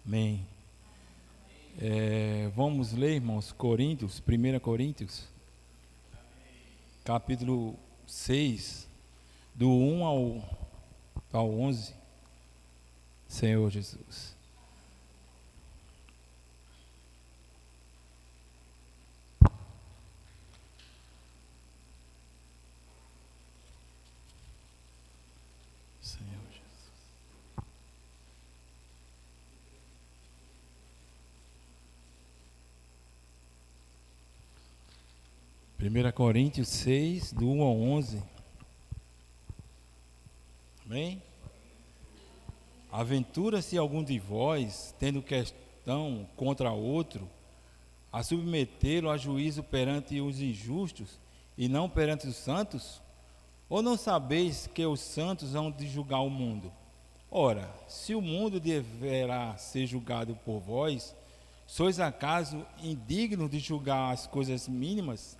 Amém. Vamos ler, irmãos, Coríntios, 1 Coríntios, capítulo 6, do 1 ao 11. Senhor Jesus. Senhor Jesus. 1 Coríntios 6, do 1 ao 11. Amém? Aventura-se algum de vós, tendo questão contra outro, a submetê-lo a juízo perante os injustos e não perante os santos? Ou não sabeis que os santos hão de julgar o mundo? Ora, se o mundo deverá ser julgado por vós, sois acaso indignos de julgar as coisas mínimas?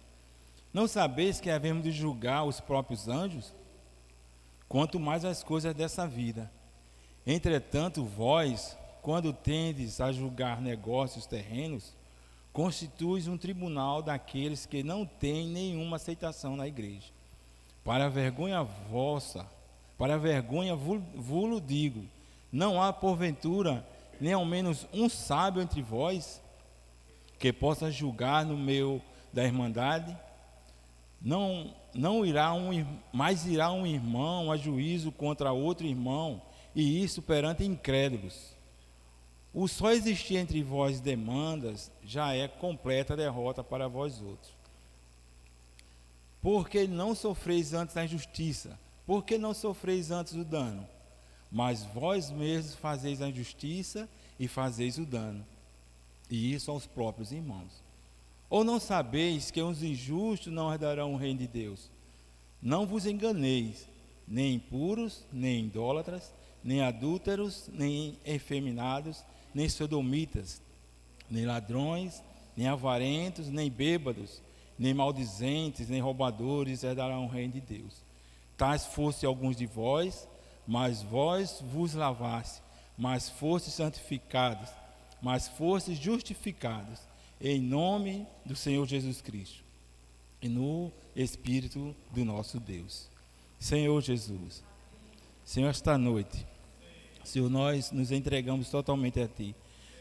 Não sabeis que havemos de julgar os próprios anjos? Quanto mais as coisas dessa vida. Entretanto, vós, quando tendes a julgar negócios terrenos, constituis um tribunal daqueles que não têm nenhuma aceitação na igreja. Para a vergonha vossa, para a vergonha vos digo, não há porventura nem ao menos um sábio entre vós que possa julgar no meio da irmandade? Não irá mas irá um irmão a juízo contra outro irmão, e isso perante incrédulos. O só existir entre vós demandas já é completa derrota para vós outros. Porque não sofreis antes a injustiça? Porque não sofreis antes o dano? Mas vós mesmos fazeis a injustiça e fazeis o dano, e isso aos próprios irmãos. Ou não sabeis que os injustos não herdarão o reino de Deus? Não vos enganeis, nem impuros, nem idólatras, nem adúlteros, nem efeminados, nem sodomitas, nem ladrões, nem avarentos, nem bêbados, nem maldizentes, nem roubadores herdarão o reino de Deus. Tais fossem alguns de vós, mas vós vos lavaste, mas fostes santificados, mas fostes justificados, em nome do Senhor Jesus Cristo e no Espírito do nosso Deus. Senhor Jesus, Senhor, esta noite, Senhor, nós nos entregamos totalmente a Ti.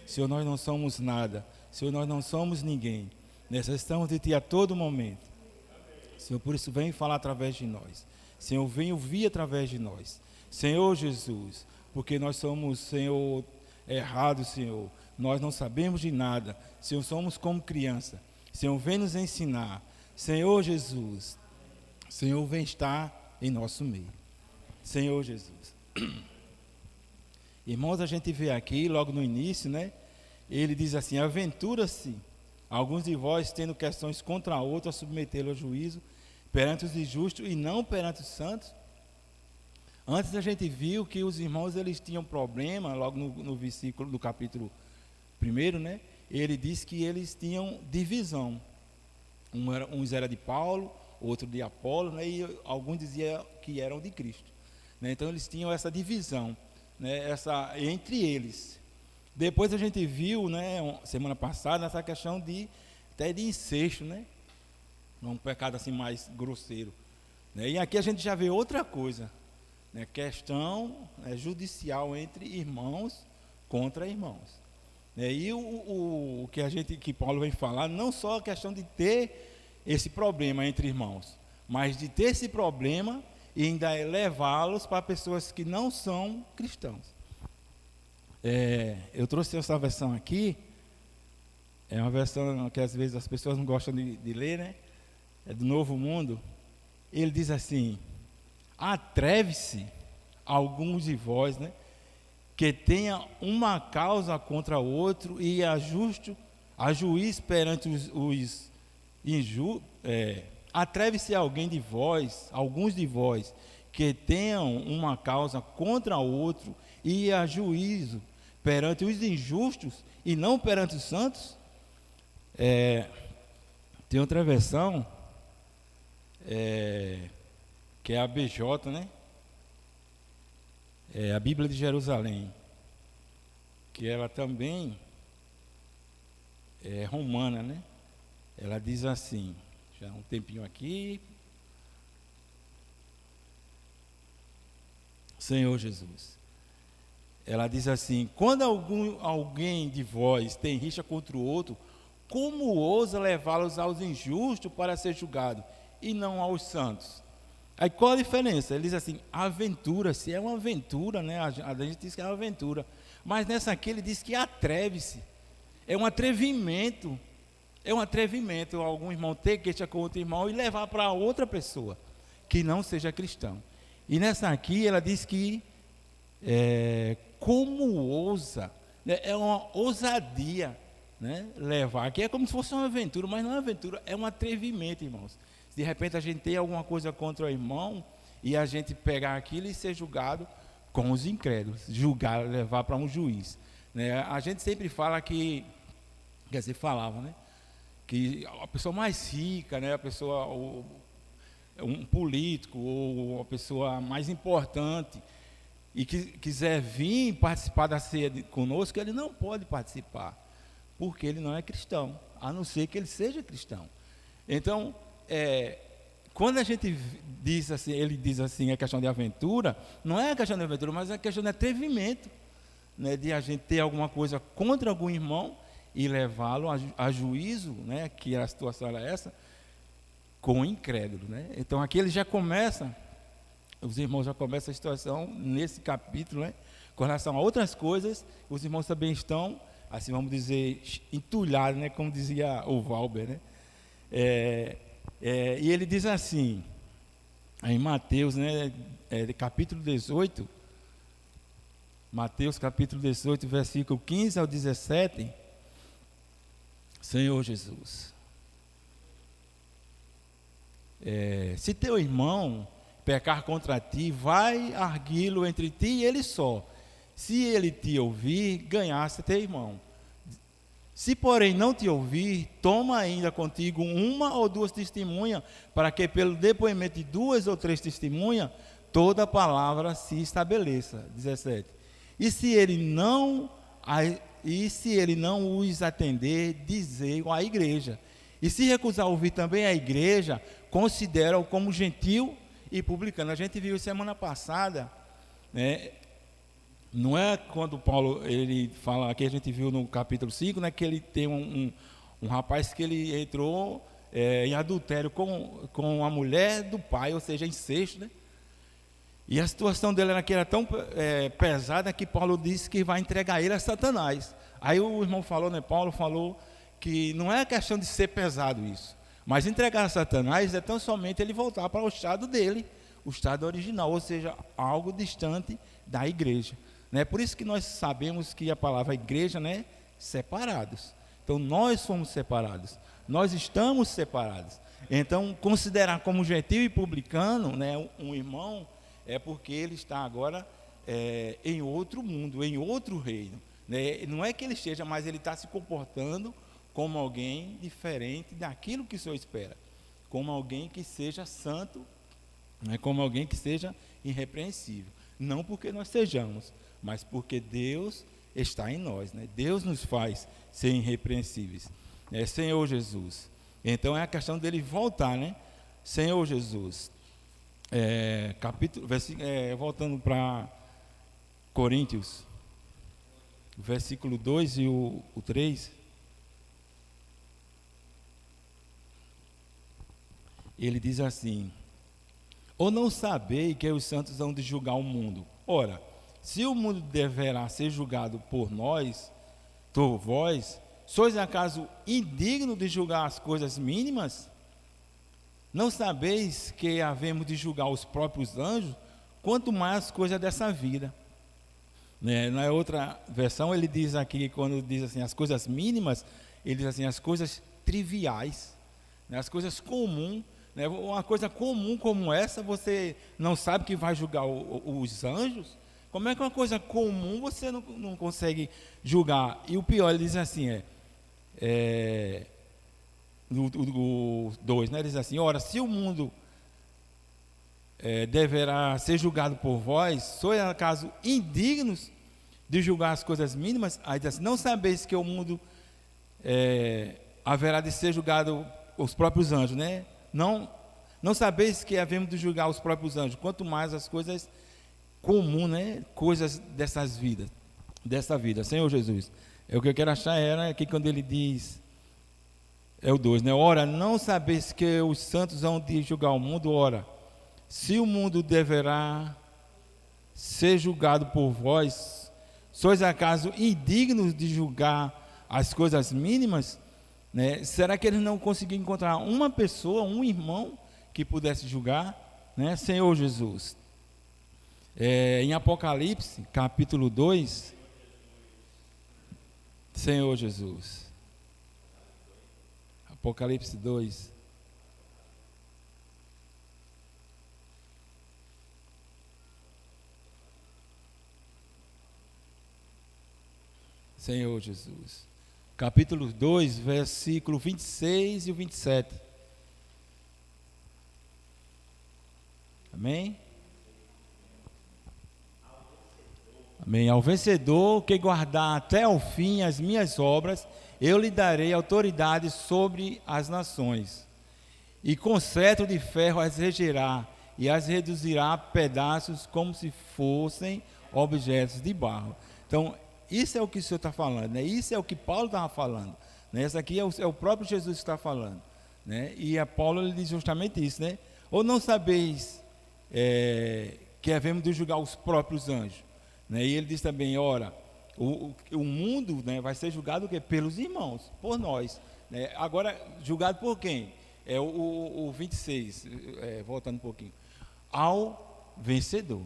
Senhor, nós não somos nada. Senhor, nós não somos ninguém. Necessitamos de Ti a todo momento. Senhor, por isso vem falar através de nós. Senhor, vem ouvir através de nós. Senhor Jesus, porque nós somos, Senhor, errados, Senhor. Nós não sabemos de nada. Senhor, somos como criança. Senhor, vem nos ensinar. Senhor Jesus, Senhor, vem estar em nosso meio. Senhor Jesus. Irmãos, a gente vê aqui, logo no início, né? Ele diz assim: aventura-se alguns de vós, tendo questões contra outros, a submetê-lo ao juízo perante os injustos e não perante os santos. Antes a gente viu que os irmãos eles tinham problema, logo no versículo do capítulo 1, né? Ele diz que eles tinham divisão. Uns eram de Paulo, outro de Apolo, né? E alguns diziam que eram de Cristo, né? Então eles tinham essa divisão, né? Entre eles. Depois a gente viu, né, semana passada, essa questão até de incesto, né? Um pecado assim mais grosseiro, né? E aqui a gente já vê outra coisa, né? Questão judicial entre irmãos contra irmãos. E o que Paulo vem falar, não só a questão de ter esse problema entre irmãos, mas de ter esse problema e ainda levá-los para pessoas que não são cristãos. Eu trouxe essa versão aqui, é uma versão que às vezes as pessoas não gostam de ler, né? É do Novo Mundo. Ele diz assim: atreve-se alguns de vós, né, que tenha uma causa contra outro e a juiz perante os injustos. Atreve-se alguns de vós, que tenham uma causa contra outro e a juízo perante os injustos e não perante os santos. Tem outra versão, que é a BJ, né? A Bíblia de Jerusalém, que ela também é romana, né? Ela diz assim, já há um tempinho aqui. Senhor Jesus. Ela diz assim: quando alguém de vós tem rixa contra o outro, como ousa levá-los aos injustos para ser julgado, e não aos santos? Aí qual a diferença? Ele diz assim: aventura-se, é uma aventura, né? A gente diz que é uma aventura, mas nessa aqui ele diz que atreve-se, é um atrevimento, algum irmão ter queixa com outro irmão e levar para outra pessoa que não seja cristão. E nessa aqui ela diz que como ousa, né? É uma ousadia, né? Levar aqui, é como se fosse uma aventura, mas não é uma aventura, é um atrevimento, irmãos. De repente a gente tem alguma coisa contra o irmão e a gente pegar aquilo e ser julgado com os incrédulos, julgar, levar para um juiz, né? A gente sempre fala que, quer dizer, falava, né? Que a pessoa mais rica, né? A pessoa, um político ou uma pessoa mais importante e que quiser vir participar da ceia conosco, ele não pode participar, porque ele não é cristão, a não ser que ele seja cristão. Então, quando a gente diz assim, ele diz assim, a questão de aventura, não é a questão de aventura, mas é a questão de atrevimento, né, de a gente ter alguma coisa contra algum irmão e levá-lo a juízo, né, que a situação era essa, com o incrédulo, né? Então aqui ele já começa, os irmãos já começam a situação nesse capítulo, né, com relação a outras coisas. Os irmãos também estão, assim vamos dizer, entulhados, né, como dizia o Valber, né? E ele diz assim, em Mateus, né, capítulo 18, Mateus capítulo 18, versículo 15 ao 17, Senhor Jesus, se teu irmão pecar contra ti, vai arguí-lo entre ti e ele só. Se ele te ouvir, ganhaste teu irmão. Se porém não te ouvir, toma ainda contigo uma ou duas testemunhas, para que pelo depoimento de duas ou três testemunhas, toda palavra se estabeleça. 17. E se ele não os atender, dizei-o à igreja. E se recusar ouvir também a igreja, considera-o como gentil e publicano. A gente viu semana passada, né? Não é quando Paulo, ele fala, aqui a gente viu no capítulo 5, né, que ele tem um rapaz que ele entrou em adultério com a mulher do pai, ou seja, incesto, né? E a situação dele era tão pesada que Paulo disse que vai entregar ele a Satanás. Aí o irmão falou, né, Paulo falou que não é questão de ser pesado isso, mas entregar a Satanás é tão somente ele voltar para o estado dele, o estado original, ou seja, algo distante da igreja, né? Por isso que nós sabemos que a palavra igreja, né, separados. Então nós somos separados, nós estamos separados. Então considerar como gentil e publicano, né, um irmão, é porque ele está agora em outro mundo, em outro reino, né? Não é que ele esteja, mas ele está se comportando como alguém diferente daquilo que o Senhor espera, como alguém que seja santo, né? Como alguém que seja irrepreensível. Não porque nós sejamos, mas porque Deus está em nós, né? Deus nos faz ser irrepreensíveis, Senhor Jesus. Então é a questão dele voltar, né? Senhor Jesus, voltando para Coríntios, versículo 2 e o 3, ele diz assim: ou não sabei que os santos hão de julgar o mundo? Ora, se o mundo deverá ser julgado por nós, por vós, sois acaso indigno de julgar as coisas mínimas? Não sabeis que havemos de julgar os próprios anjos, quanto mais as coisas dessa vida? Na outra versão ele diz aqui, quando diz assim, as coisas mínimas, ele diz assim, as coisas triviais, né, as coisas comuns, né, uma coisa comum como essa, você não sabe que vai julgar os anjos? Como é que uma coisa comum você não consegue julgar? E o pior, ele diz assim, o 2, né, ele diz assim: ora, se o mundo deverá ser julgado por vós, sois acaso indignos de julgar as coisas mínimas, aí diz assim, não sabeis que o mundo haverá de ser julgado os próprios anjos, né? Não sabeis que havemos de julgar os próprios anjos, quanto mais as coisas comuns, né? Coisas dessa vida. Senhor Jesus, o que eu quero achar era aqui quando ele diz, é o 2, né? Ora, não sabeis que os santos hão de julgar o mundo? Ora, se o mundo deverá ser julgado por vós, sois acaso indignos de julgar as coisas mínimas? Né? Será que eles não conseguiram encontrar uma pessoa, um irmão que pudesse julgar? Né? Senhor Jesus, em Apocalipse, capítulo 2, Senhor Jesus, Apocalipse 2, Senhor Jesus, capítulo 2, versículo 26 e o 27. Amém? Amém. Ao vencedor que guardar até o fim as minhas obras, eu lhe darei autoridade sobre as nações. E com cetro de ferro as regerá e as reduzirá a pedaços como se fossem objetos de barro. Então, isso é o que o Senhor está falando, né? Isso é o que Paulo estava falando, né? Isso aqui é o próprio Jesus que está falando, né? E a Paulo ele diz justamente isso, né? Ou não sabeis que havemos de julgar os próprios anjos, né? E ele diz também, ora, o mundo, né, vai ser julgado o quê? Pelos irmãos, por nós, né? Agora, julgado por quem? É o 26, voltando um pouquinho, ao vencedor.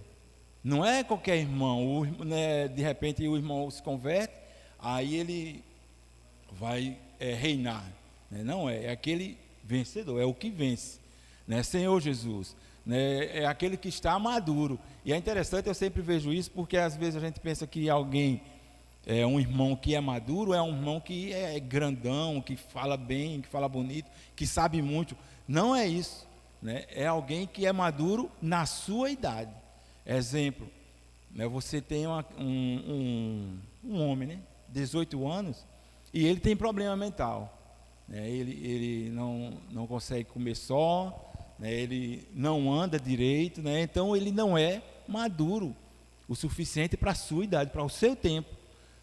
Não é qualquer irmão, né, de repente o irmão se converte, aí ele vai reinar, né? Não é aquele vencedor, é o que vence, né? Senhor Jesus, né? É aquele que está maduro. E é interessante, eu sempre vejo isso, porque às vezes a gente pensa que alguém é um irmão que é maduro, é um irmão que é grandão, que fala bem, que fala bonito, que sabe muito. Não é isso, né? É alguém que é maduro na sua idade. Exemplo, né? Você tem um homem, né? 18 anos, e ele tem problema mental, né? Ele não consegue comer só, né? Ele não anda direito, né? Então ele não é maduro o suficiente para a sua idade, para o seu tempo,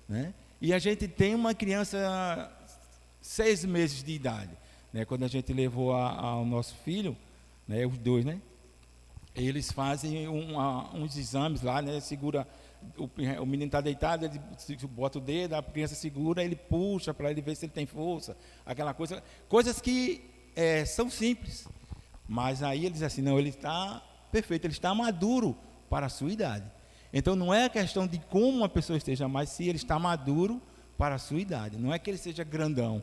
né? E a gente tem uma criança 6 meses de idade, né? Quando a gente levou ao nosso filho, né? Os dois, né? Eles fazem uns exames lá, né? Segura, o menino está deitado, ele bota o dedo, a criança segura, ele puxa para ele ver se ele tem força, aquela coisa, coisas que são simples, mas aí ele diz assim, não, ele está perfeito, ele está maduro para a sua idade. Então não é a questão de como uma pessoa esteja, mas se ele está maduro para a sua idade. Não é que ele seja grandão,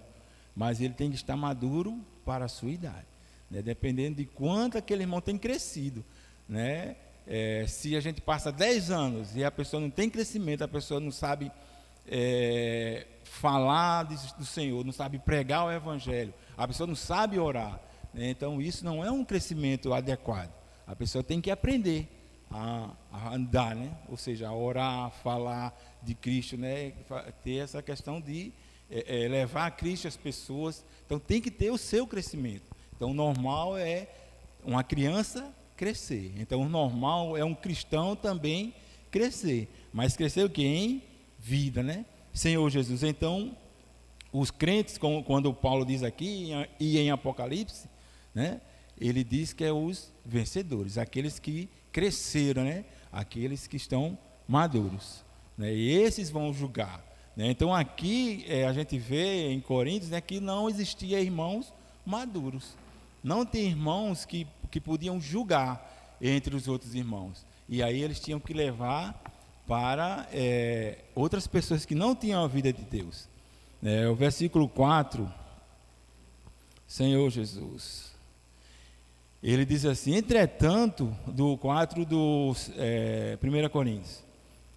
mas ele tem que estar maduro para a sua idade, né? Dependendo de quanto aquele irmão tem crescido, né? Se a gente passa 10 anos e a pessoa não tem crescimento, a pessoa não sabe falar do Senhor, não sabe pregar o Evangelho, a pessoa não sabe orar, né? Então isso não é um crescimento adequado. A pessoa tem que aprender a andar, né? Ou seja, a orar, a falar de Cristo, né? Ter essa questão de levar a Cristo às pessoas. Então tem que ter o seu crescimento. Então o normal é uma criança crescer. Então o normal é um cristão também crescer. Mas crescer o quê? Em vida, né? Senhor Jesus. Então os crentes, quando Paulo diz aqui e em Apocalipse, né? Ele diz que é os vencedores, aqueles que cresceram, né? Aqueles que estão maduros, né? E esses vão julgar, né? Então aqui a gente vê em Coríntios, né, que não existia irmãos maduros, não tem irmãos que podiam julgar entre os outros irmãos, e aí eles tinham que levar para outras pessoas que não tinham a vida de Deus, né? O versículo 4, Senhor Jesus, ele diz assim, entretanto, do 4 do 1 Coríntios,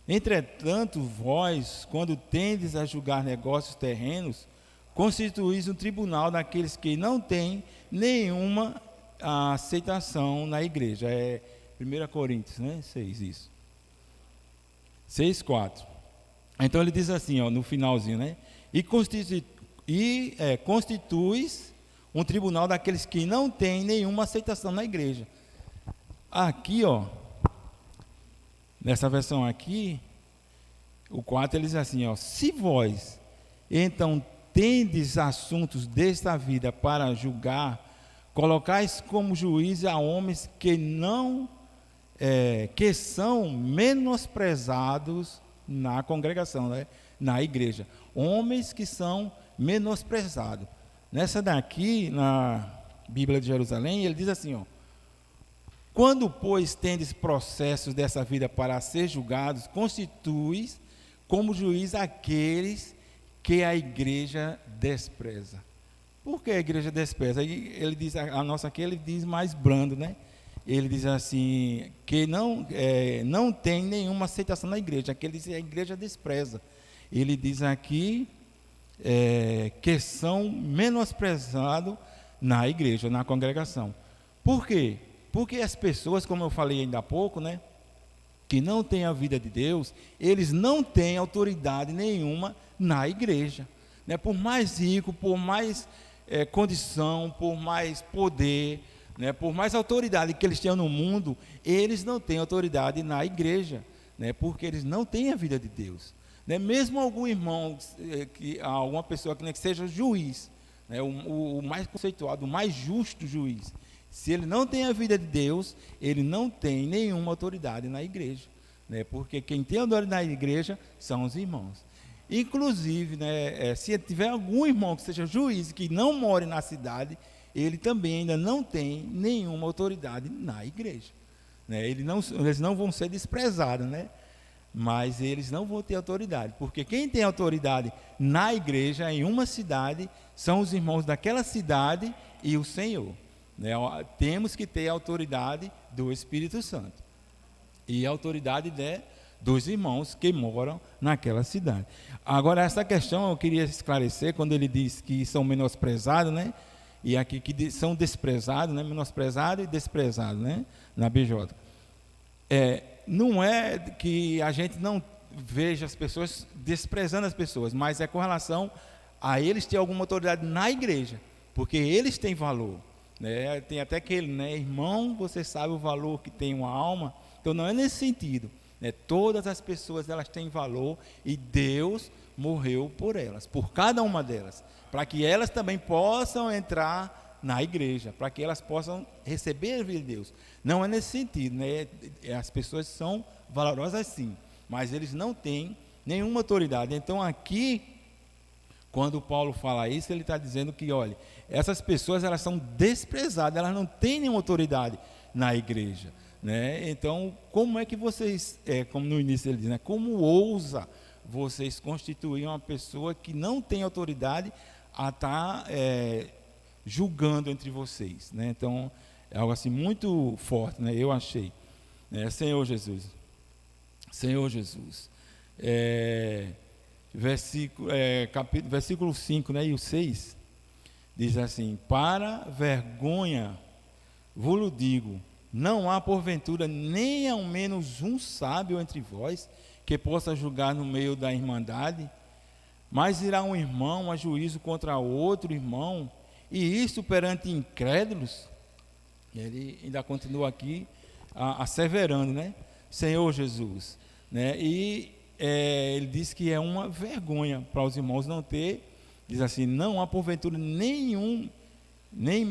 entretanto vós, quando tendes a julgar negócios terrenos, constituís um tribunal daqueles que não têm nenhuma aceitação na igreja. 1 Coríntios, né? 6, isso. 6, 4. Então ele diz assim, ó, no finalzinho, né? Constituis um tribunal daqueles que não têm nenhuma aceitação na igreja. Aqui, ó, nessa versão aqui, o 4 ele diz assim, ó: se vós então tendes assuntos desta vida para julgar, colocais como juiz a homens que não que são menosprezados na congregação, né? Na igreja, homens que são menosprezados. Nessa daqui, na Bíblia de Jerusalém, ele diz assim, ó: quando, pois, tendes processos dessa vida para ser julgados, constituis como juiz aqueles que a igreja despreza. Por que a igreja despreza? Ele diz, a nossa aqui ele diz mais brando, né? Ele diz assim, que não tem nenhuma aceitação na igreja, aquele diz que a igreja despreza. Ele diz aqui que são menosprezados na igreja, na congregação. Por quê? Porque as pessoas, como eu falei ainda há pouco, né, que não têm a vida de Deus, eles não têm autoridade nenhuma na igreja, né? Por mais rico, por mais condição, por mais poder, né, por mais autoridade que eles tenham no mundo, eles não têm autoridade na igreja, né, porque eles não têm a vida de Deus, né? Mesmo algum irmão, alguma pessoa que seja juiz, né, o mais conceituado, o mais justo juiz, se ele não tem a vida de Deus, ele não tem nenhuma autoridade na igreja, né? Porque quem tem autoridade na igreja são os irmãos. Inclusive, né, se tiver algum irmão que seja juiz, que não more na cidade, ele também ainda não tem nenhuma autoridade na igreja, né? Eles não vão ser desprezados, né? Mas eles não vão ter autoridade, porque quem tem autoridade na igreja, em uma cidade, são os irmãos daquela cidade e o Senhor, né? Temos que ter a autoridade do Espírito Santo e a autoridade dos irmãos que moram naquela cidade. Agora, essa questão eu queria esclarecer, quando ele diz que são menosprezados, né? E aqui que são desprezados, né? Menosprezado e desprezado, né? Na BJ. Não é que a gente não veja as pessoas desprezando as pessoas, mas é com relação a eles ter alguma autoridade na igreja, porque eles têm valor, né? Tem até aquele, né? Irmão, você sabe o valor que tem uma alma. Então não é nesse sentido, né? Todas as pessoas, elas têm valor e Deus morreu por elas, por cada uma delas, para que elas também possam entrar na igreja, para que elas possam receber a vida de Deus. Não é nesse sentido, né? As pessoas são valorosas sim, mas eles não têm nenhuma autoridade. Então aqui, quando Paulo fala isso, ele está dizendo que, olha, essas pessoas, elas são desprezadas, elas não têm nenhuma autoridade na igreja, né? Então, como é que vocês, como no início ele diz, né? Como ousa vocês constituir uma pessoa que não tem autoridade a estar julgando entre vocês, né? Então, é algo assim muito forte, né? Eu achei, né? Senhor Jesus, versículo 5, né, e o 6, diz assim: para vergonha vos digo, não há porventura nem ao menos um sábio entre vós, que possa julgar no meio da irmandade, mas irá um irmão a juízo contra outro irmão, e isto perante incrédulos. E ele ainda continua aqui asseverando, né? Senhor Jesus, né? E ele diz que é uma vergonha para os irmãos não ter, diz assim, não há porventura nem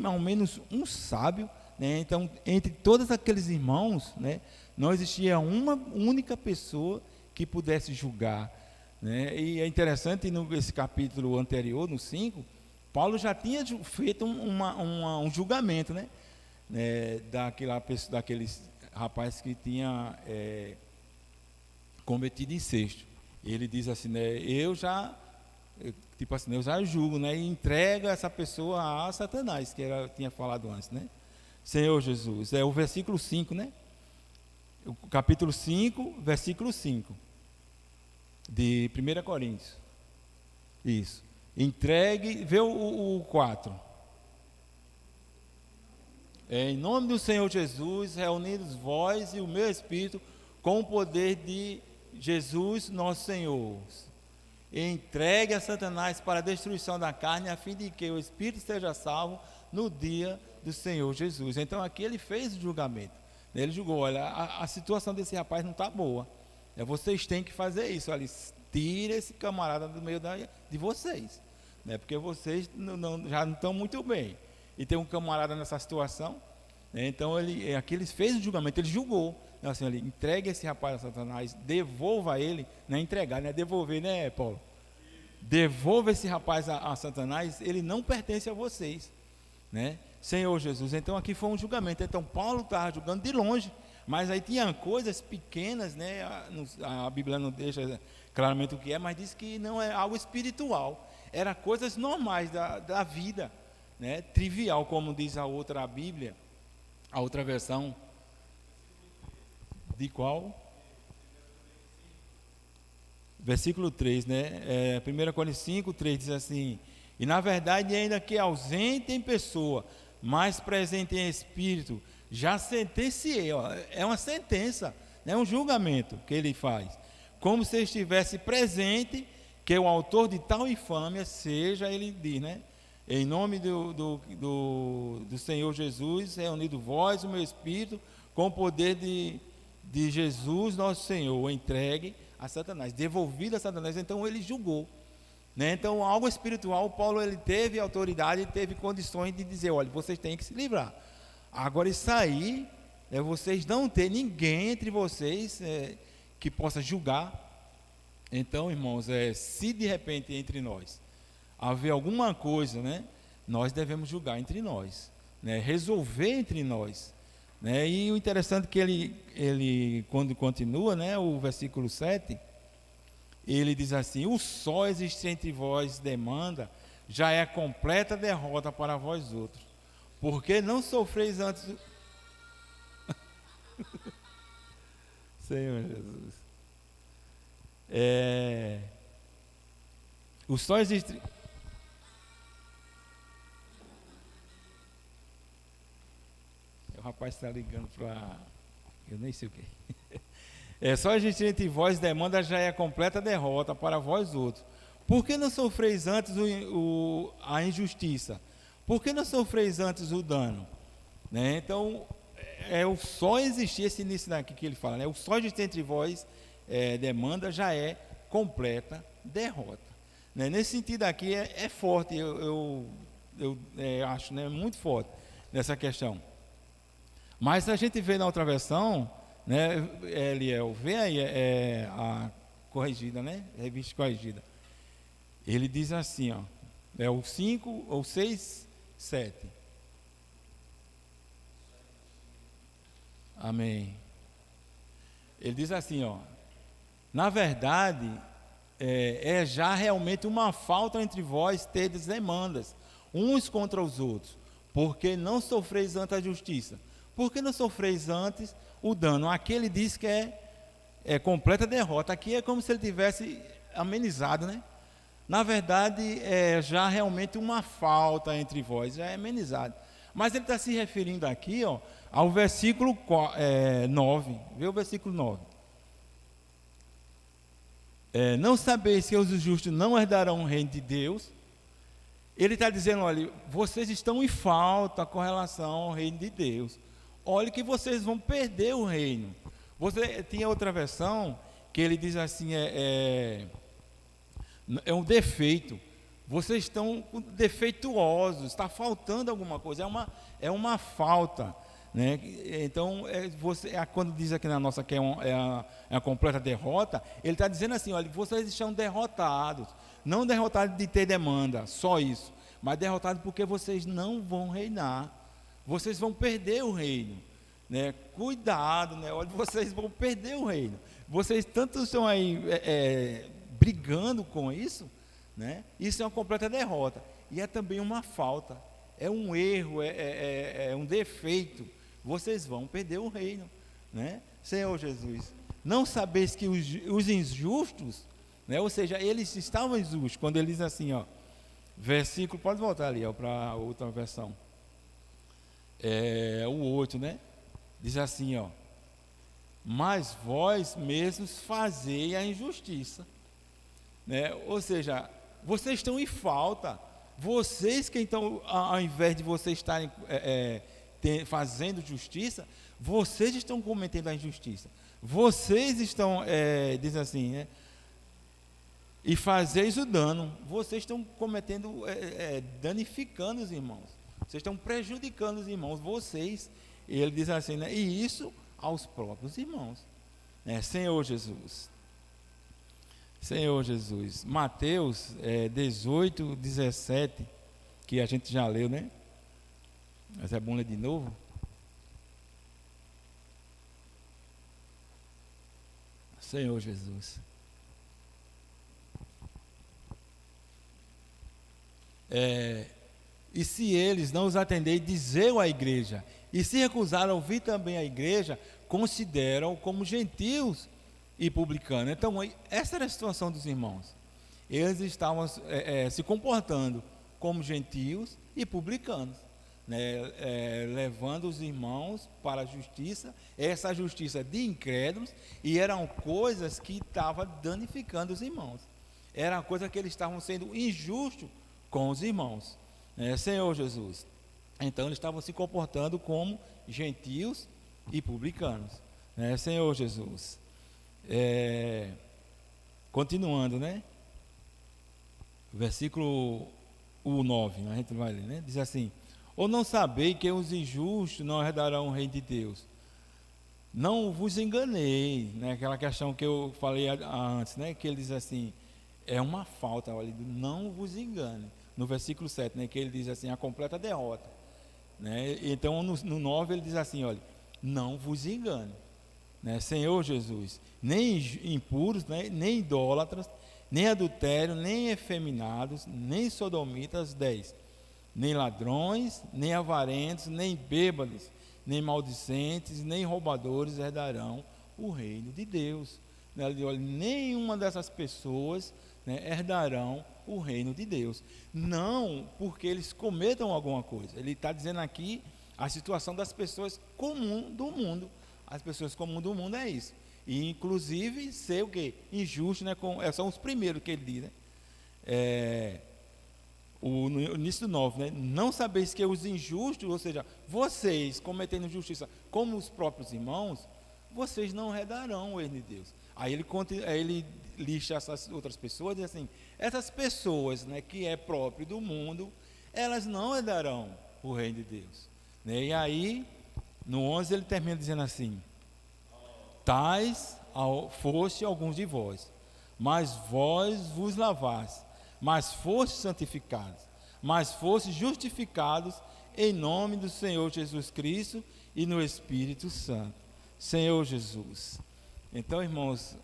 ao menos um sábio, né? Então, entre todos aqueles irmãos, né, não existia uma única pessoa que pudesse julgar, né? E é interessante, nesse capítulo anterior, no 5, Paulo já tinha feito um julgamento, né? Daqueles rapazes que tinha cometido incesto. Ele diz assim, né, eu já julgo, né, e entrega essa pessoa a Satanás, que tinha falado antes, né? Senhor Jesus, o versículo 5, né? O capítulo 5, versículo 5 de 1 Coríntios. Isso. Entregue, vê o 4. Em nome do Senhor Jesus, reunidos vós e o meu Espírito, com o poder de Jesus, nosso Senhor, entregue a Satanás para a destruição da carne, a fim de que o espírito seja salvo no dia do Senhor Jesus. Então aqui ele fez o julgamento. Ele julgou, olha, a situação desse rapaz não está boa. Vocês têm que fazer isso, olha, tira esse camarada do meio de vocês, né? Porque vocês já não estão muito bem. E tem um camarada nessa situação, né? Então aqui ele fez o julgamento, ele julgou. Assim, ele entregue esse rapaz a Satanás, devolva ele, não é entregar, não é devolver, né, Paulo? Devolva esse rapaz a Satanás, ele não pertence a vocês, né? Senhor Jesus. Então aqui foi um julgamento. Então Paulo estava julgando de longe, mas aí tinha coisas pequenas, né? A Bíblia não deixa claramente o que é, mas diz que não é algo espiritual, era coisas normais da vida, né? Trivial, como diz a outra Bíblia, a outra versão. De qual? Versículo 3, né? 1 Coríntios 5, 3 diz assim: e na verdade, ainda que ausente em pessoa, mas presente em espírito, já sentenciei. Ó, é uma sentença, é um julgamento que ele faz, como se estivesse presente, que o autor de tal infâmia seja, ele diz, né? Em nome do Senhor Jesus, reunido vós, o meu espírito, com o poder de Jesus, nosso Senhor, entregue a Satanás, devolvido a Satanás. Então ele julgou, né? Então algo espiritual, Paulo ele teve autoridade, teve condições de dizer, olha, vocês têm que se livrar. Agora isso aí, vocês não tem ninguém entre vocês que possa julgar. Então, irmãos, se de repente entre nós haver alguma coisa, né, nós devemos julgar entre nós, né, resolver entre nós. Né? E o interessante é que ele quando continua, né, o versículo 7, ele diz assim: o só existir entre vós demanda, já é completa derrota para vós outros, porque não sofreis antes Senhor Jesus, o só existe. O rapaz está ligando para... eu nem sei o que. Só existir entre vós demanda, já é completa derrota para vós outros. Por que não sofreis antes a injustiça? Por que não sofreis antes o dano? Né? Então, o só existir, esse início daqui que ele fala, né? O só existir entre vós demanda, já é completa derrota. Né? Nesse sentido aqui é forte, eu acho, né, muito forte nessa questão. Mas se a gente vê na outra versão, né, Eliel, vê aí a corrigida, né, revista corrigida. Ele diz assim, ó, o 5 ou 6, 7. Amém. Ele diz assim, ó, na verdade, já realmente uma falta entre vós terdes demandas, uns contra os outros, porque não sofreis antes a justiça. Por que não sofreis antes o dano? Aqui ele diz que é completa derrota. Aqui é como se ele tivesse amenizado, né? Na verdade, já realmente uma falta entre vós, já é amenizado. Mas ele está se referindo aqui, ó, ao versículo 9. Vê o versículo 9. Não sabeis que os justos não herdarão o reino de Deus. Ele está dizendo, olha, vocês estão em falta com relação ao reino de Deus. Olha que vocês vão perder o reino. Tinha outra versão que ele diz assim, é um defeito. Vocês estão defeituosos, está faltando alguma coisa, é uma falta, né? Então, quando diz aqui na nossa que é a completa derrota, ele está dizendo assim, olha, vocês estão derrotados, não derrotados de ter demanda, só isso, mas derrotados porque vocês não vão reinar. Vocês vão perder o reino, né? Cuidado, né? Olha, vocês vão perder o reino. Vocês tanto estão aí brigando com isso, né? Isso é uma completa derrota. E é também uma falta, é um erro, é um defeito. Vocês vão perder o reino, né? Senhor Jesus, não sabeis que os injustos, né? Ou seja, eles estavam injustos, quando ele diz assim, ó, versículo, pode voltar ali para a outra versão. O 8, né? Diz assim, ó, mas vós mesmos fazei a injustiça. Né? Ou seja, vocês estão em falta. Vocês que então, ao invés de vocês estarem fazendo justiça, vocês estão cometendo a injustiça. Vocês estão, diz assim, né? E fazeis o dano. Vocês estão cometendo, danificando os irmãos. Vocês estão prejudicando os irmãos. Vocês, e ele diz assim, né? E isso aos próprios irmãos. Senhor Jesus. Senhor Jesus. Mateus 18, 17, que a gente já leu, né? Mas é bom ler de novo. Senhor Jesus. E se eles não os atenderem, dizei-o à igreja. E se recusar a ouvir também a igreja, consideram como gentios e publicanos. Então, essa era a situação dos irmãos. Eles estavam se comportando como gentios e publicanos, né? Levando os irmãos para a justiça, essa justiça de incrédulos, e eram coisas que estavam danificando os irmãos. Era coisa que eles estavam sendo injustos com os irmãos. Senhor Jesus. Então, eles estavam se comportando como gentios e publicanos. Senhor Jesus. Continuando, né? Versículo 9, a gente vai ler, né? Diz assim: ou não sabei que os injustos não herdarão o reino de Deus? Não vos enganei, né? Aquela questão que eu falei antes, né? Que ele diz assim, é uma falta, olha, não vos engane. No versículo 7, né? Que ele diz assim, a completa derrota, né? Então no 9 ele diz assim, olha, não vos engane, né? Senhor Jesus, nem impuros, né? Nem idólatras, nem adultério, nem efeminados, nem sodomitas, 10, nem ladrões, nem avarentos, nem bêbados, nem maldicentes, nem roubadores herdarão o reino de Deus. Nenhuma dessas pessoas, né, herdarão o reino de Deus. Não porque eles cometam alguma coisa. Ele está dizendo aqui a situação das pessoas comuns do mundo. As pessoas comuns do mundo é isso. E inclusive ser o quê? Injusto, né? São os primeiros que ele diz, né? No início do 9, né? Não sabeis que os injustos, ou seja, vocês cometendo injustiça como os próprios irmãos, vocês não herdarão o reino de Deus. Aí ele lista essas outras pessoas e diz assim, essas pessoas, né, que é próprio do mundo, elas não herdarão o reino de Deus, né? E aí no 11 ele termina dizendo assim, tais foste alguns de vós, mas vós vos lavaste, mas fostes santificados, mas fostes justificados em nome do Senhor Jesus Cristo e no Espírito Santo. Senhor Jesus. Então, irmãos,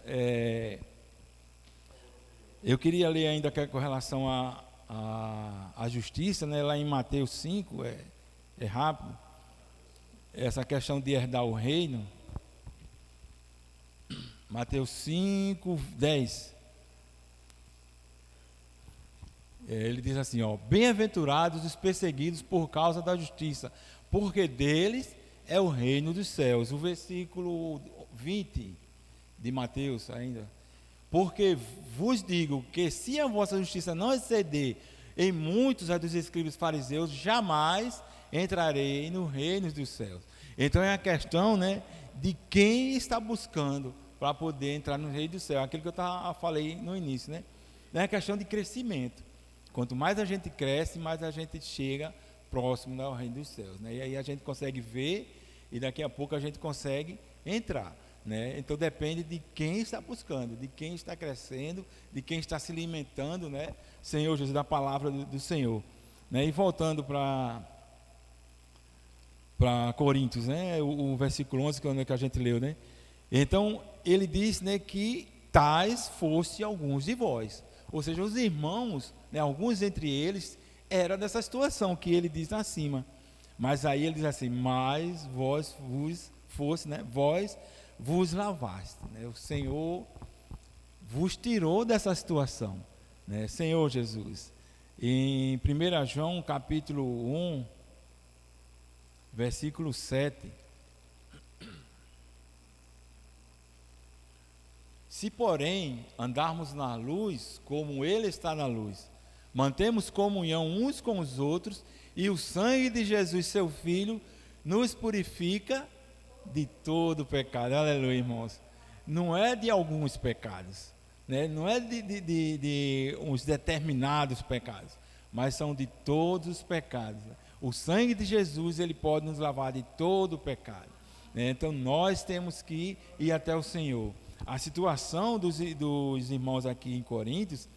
eu queria ler ainda com relação à justiça, né, lá em Mateus 5, é rápido, essa questão de herdar o reino. Mateus 5, 10. Ele diz assim, bem-aventurados os perseguidos por causa da justiça, porque deles é o reino dos céus. O versículo 20 de Mateus ainda. Porque vos digo que se a vossa justiça não exceder em muitos a dos escribas fariseus, jamais entrarei no reino dos céus. Então é a questão, né, de quem está buscando para poder entrar no reino do céu. Aquilo que eu falei no início, né? É a questão de crescimento. Quanto mais a gente cresce, mais a gente chega próximo ao reino dos céus, né? E aí a gente consegue ver e daqui a pouco a gente consegue entrar, né? Então depende de quem está buscando, de quem está crescendo, de quem está se alimentando, né? Senhor Jesus, da palavra do Senhor, né? E voltando para Coríntios, né? O versículo 11 que a gente leu, né? Então ele diz, né, que tais fosse alguns de vós, ou seja, os irmãos, né, alguns entre eles era dessa situação que ele diz acima, mas aí ele diz assim, mas vós vos fosse, né, vós vos lavaste, né, o Senhor vos tirou dessa situação, né, Senhor Jesus. Em 1 João capítulo 1, versículo 7, Se, porém, andarmos na luz, como Ele está na luz, mantemos comunhão uns com os outros, e o sangue de Jesus, seu Filho, nos purifica de todo pecado. Aleluia, irmãos. Não é de alguns pecados, né? Não é de uns determinados pecados, mas são de todos os pecados. O sangue de Jesus, ele pode nos lavar de todo o pecado, né? Então nós temos que ir até o Senhor. A situação dos irmãos aqui em Coríntios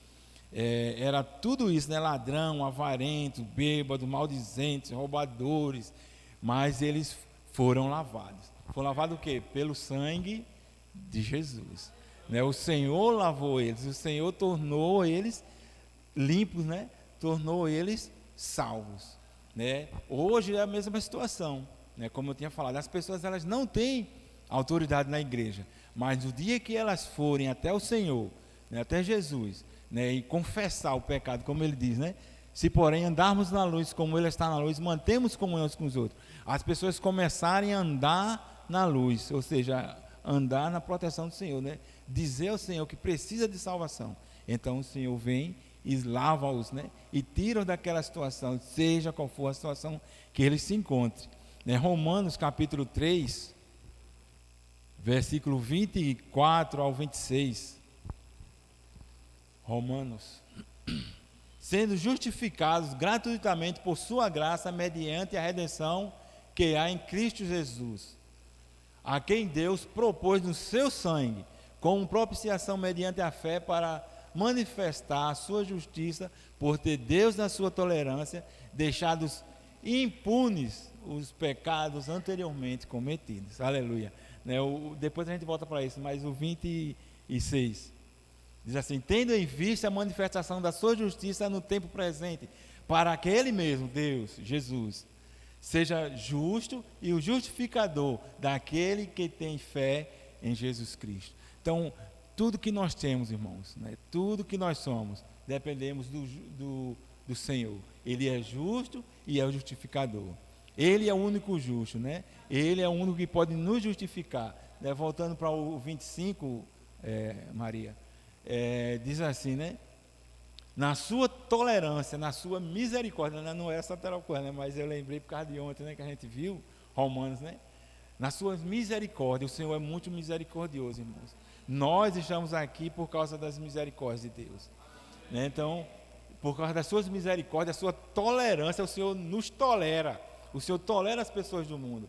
era tudo isso, né? Ladrão, avarento, bêbado, maldizentes, roubadores, mas eles foram lavados. Foram lavados o quê? Pelo sangue de Jesus, né? O Senhor lavou eles, o Senhor tornou eles limpos, né? Tornou eles salvos, né? Hoje é a mesma situação, né? Como eu tinha falado, as pessoas elas não têm autoridade na igreja, mas no dia que elas forem até o Senhor, né? Até Jesus, né? E confessar o pecado, como ele diz, né? Se porém andarmos na luz como ele está na luz, mantemos comunhão uns com os outros. As pessoas começarem a andar na luz, ou seja, andar na proteção do Senhor, né? Dizer ao Senhor que precisa de salvação. Então o Senhor vem e lava-os, né? E tira daquela situação, seja qual for a situação que eles se encontrem, né? Romanos capítulo 3, versículo 24 ao 26. Romanos. Sendo justificados gratuitamente por sua graça, mediante a redenção que há em Cristo Jesus, a quem Deus propôs no seu sangue, como propiciação mediante a fé, para manifestar a sua justiça, por ter Deus, na sua tolerância, deixados impunes os pecados anteriormente cometidos. Aleluia. Né? Depois a gente volta para isso, mas o 26 diz assim: tendo em vista a manifestação da sua justiça no tempo presente, para que Ele mesmo, Deus, Jesus, seja justo e o justificador daquele que tem fé em Jesus Cristo. Então, tudo que nós temos, irmãos, né, tudo que nós somos, dependemos do Senhor. Ele é justo e é o justificador. Ele é o único justo, né? Ele é o único que pode nos justificar, né? Voltando para o 25, Maria, diz assim, né? Na sua tolerância, na sua misericórdia, né? Não é essa coisa, né? Mas eu lembrei por causa de ontem, né? Que a gente viu Romanos, né? Na sua misericórdia, o Senhor é muito misericordioso, irmãos. Nós estamos aqui por causa das misericórdias de Deus, né? Então, por causa das suas misericórdias, da sua tolerância, o Senhor nos tolera. O Senhor tolera as pessoas do mundo,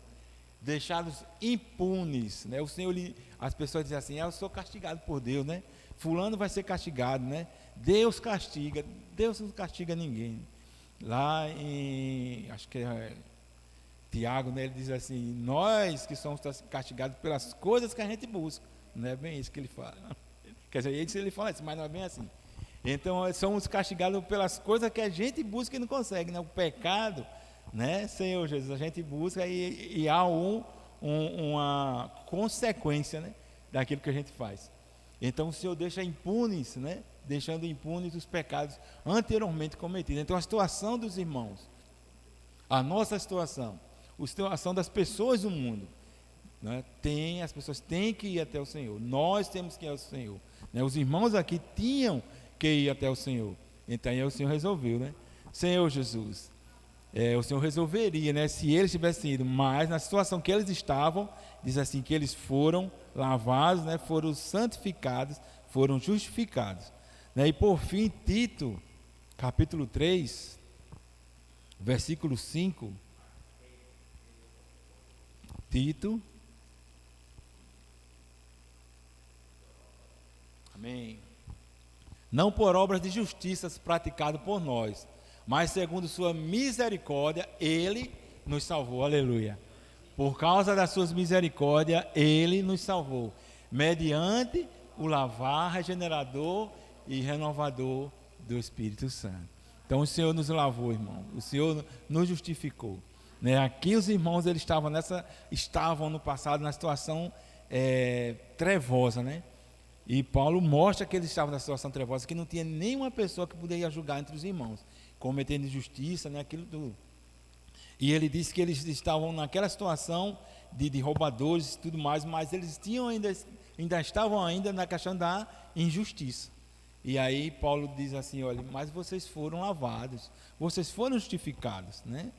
deixados impunes, né? O Senhor, as pessoas dizem assim: eu sou castigado por Deus, né? Fulano vai ser castigado, né? Deus castiga. Deus não castiga ninguém. Lá em, acho que é Tiago, né, ele diz assim: nós que somos castigados pelas coisas que a gente busca. Não é bem isso que ele fala. Quer dizer, ele fala isso, mas não é bem assim. Então, somos castigados pelas coisas que a gente busca e não consegue, né? O pecado, né, Senhor Jesus, a gente busca e há uma consequência, né, daquilo que a gente faz. Então o Senhor deixa impunes, né, deixando impunes os pecados anteriormente cometidos. Então a situação dos irmãos, a nossa situação, a situação das pessoas do mundo, né, as pessoas têm que ir até o Senhor. Nós temos que ir ao Senhor, né? Os irmãos aqui tinham que ir até o Senhor. Então aí o Senhor resolveu, né? Senhor Jesus, o Senhor resolveria, né, se eles tivessem ido, mas na situação que eles estavam, diz assim, que eles foram lavados, né, foram santificados, foram justificados, né? E por fim, Tito, capítulo 3, versículo 5, Tito, amém, não por obras de justiça praticadas por nós, mas segundo sua misericórdia, Ele nos salvou, aleluia. Por causa das suas misericórdias, Ele nos salvou, mediante o lavar regenerador e renovador do Espírito Santo. Então o Senhor nos lavou, irmão, o Senhor nos justificou, né? Aqui os irmãos eles estavam no passado na situação trevosa, né? E Paulo mostra que eles estavam na situação trevosa, que não tinha nenhuma pessoa que poderia julgar entre os irmãos, cometendo injustiça, né, aquilo tudo. E ele disse que eles estavam naquela situação de roubadores e tudo mais, mas eles ainda estavam na questão da injustiça. E aí Paulo diz assim, olha, mas vocês foram lavados, vocês foram justificados, né?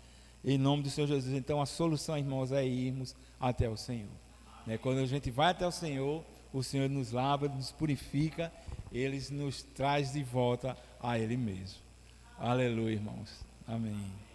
Em nome do Senhor Jesus. Então a solução, irmãos, é irmos até o Senhor, né? Quando a gente vai até o Senhor nos lava, nos purifica, Ele nos traz de volta a Ele mesmo. Aleluia, irmãos. Amém.